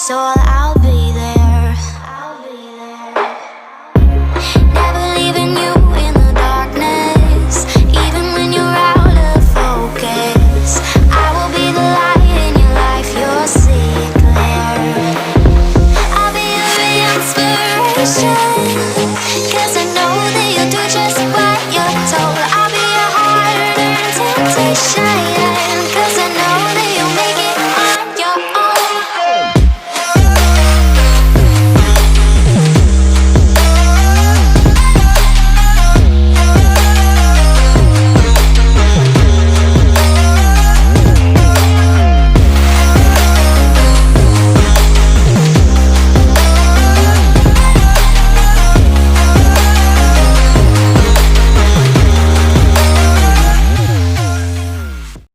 so I'll be there. Never leaving you in the darkness, even when you're out of focus. I will be the light in your life, you'll see it clear. I'll be your inspiration, 'cause I know that you'll do just what you're told. I'll be your heart and temptation.